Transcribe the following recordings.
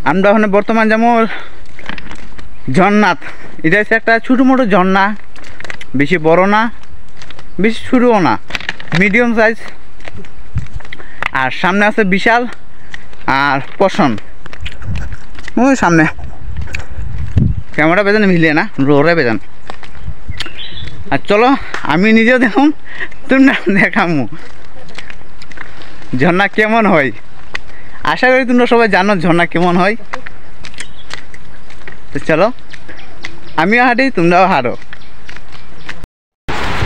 আমরা ওখানে বর্তমান যেমন ঝর্ণাত, এটা হচ্ছে একটা ছোটো মোটো ঝর্ণা, বেশি বড় না বেশি ছোটও না, মিডিয়াম সাইজ। আর সামনে আছে বিশাল আর পশন, ওই সামনে ক্যামেরা বেজান মিলিয়ে না, রোরে বেজান। আর চলো আমি নিজেও দেখুন, তোমরা দেখামু ঝর্ণা কেমন হয়। আশা করি তোমরা সবাই জানো ঝর্ণা কেমন হয়। তো চলো আমিও হাঁটি, তোমরাও হাঁটো।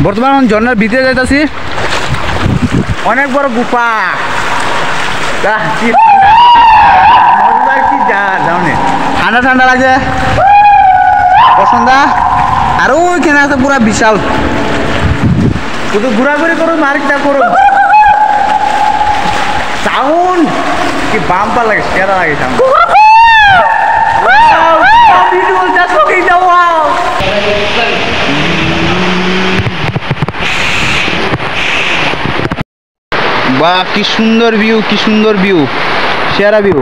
বর্তমান ঝর্ণার ভিতরে যাইতেছি, অনেক বড় গুফা, ঠান্ডা ঠান্ডা লাগে পছন্দ। আর ওইখানে আছে পুরা বিশাল, শুধু ঘোরাঘুরি করুন মার্কেটটা করুন, সাউন্ড কি বাম্পা লাগে, সেরা লাগে সাউন্ড। বাহ কি সুন্দর ভিউ, কি সুন্দর ভিউ, সেরা ভিউ।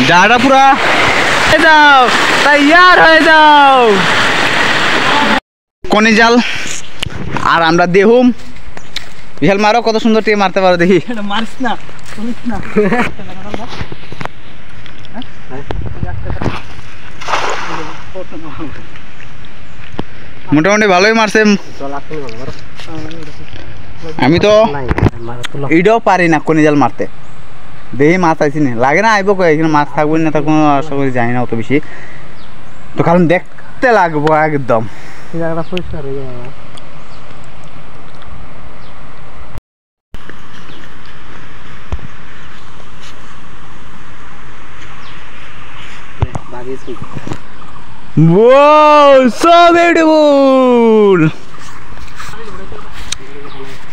জায়গাটা পুরা যাও, তৈয়ার হয়ে যাও। কনি জাল আর আমরা দেহুম বিশাল, মারো কত সুন্দর টিকে মারতে পারো দেখি। মারিস না, মোটামুটি ভালোই মারছে। আমি তো এইটাও পারি না কনি জাল মারতে, দেখি মাছ আইসি না, লাগে না আইব এখানে মাছ থাকবো না থাকবো আশা করি, জানি না অত বেশি তো, কারণ দেখতে লাগবো একদম।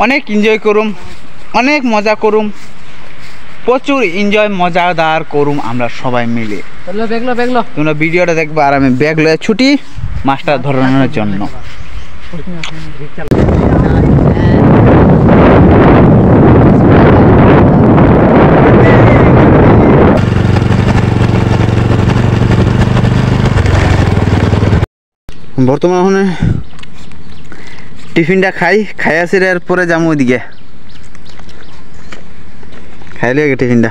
অনেক এনজয় করুম, অনেক মজা করুম, প্রচুর এনজয় মজাদার করুম আমরা সবাই মিলে। তোমরা ভিডিওটা দেখবে আর আমি ব্যাগ লয়ে ছুটি মাছটা ধরানোর জন্য। বর্তমানে টিফিনটা খাই আসি, এরপরে যাবো ওইদিকে, খাইলে আগে টিফিনটা।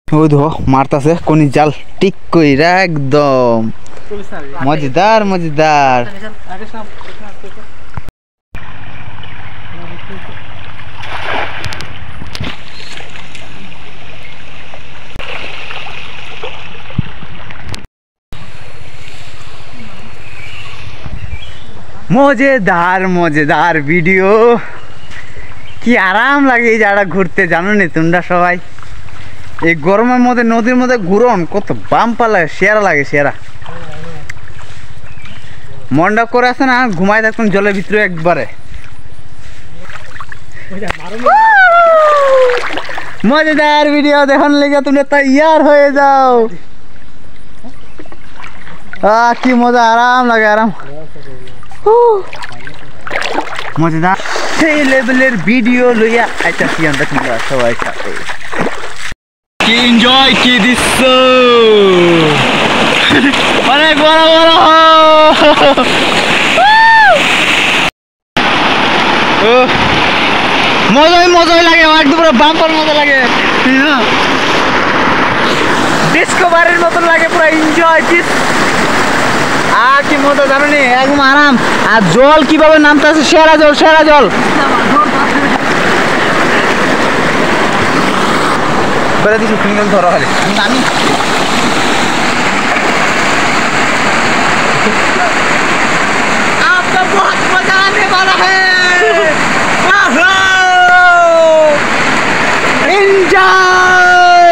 ওই ধো মারতাছে কনি জাল ঠিক কইরা, একদম মজাদার মজাদার। মজাদার মজাদার ভিডিও, কি আরাম লাগে এই জায়গাটা ঘুরতে, জানো নি তোমরা সবাই। এই গরমের মধ্যে নদীর মধ্যে ঘুরন কত বাম্পা লাগে, সেরা লাগে সেরা। মনটা করে আছে না, ঘুমাই থাকতাম জলের ভিতরে একবারে। মজাদার ভিডিও দেখার লেগে তোমরা তৈয়ার হয়ে যাও। কি মজা, আরাম লাগে আরাম, মজাদার সেই লেভেলের ভিডিও লইয়া আইতাছি আমরা তোমরা সবাই সাথে। কি এনজয়, কি দৃশ্য, অনেক বড় বড় মজাই লাগে, একদম পুরো বাম্পার মজা লাগে, ডিসকভারির মতন লাগে, পুরো এনজয়। আর কি মজা জানো নি, একদম আরাম। আর জল কিভাবে নামতে আছে, সেরা জল সেরা জল। বেড়ে দিচ্ছি ফিঙ্গল ধরো খালি নামি। आपका बहुत मजा आने वाला है, एंजॉय।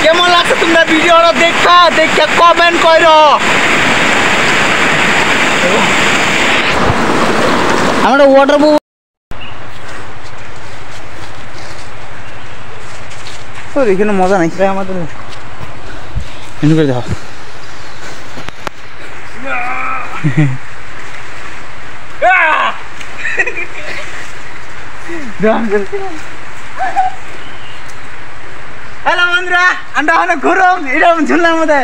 কেমন লাগছে তোমরা ভিডিওটা দেখা কমেন্ট করো। আমরা ওয়াটার বুব তো এখানে মজা নাই আমাদের এনে করে দাও হ্যালো বন্ধুরা আমরা অনেক গরম এটা ঝুললাম মধ্যে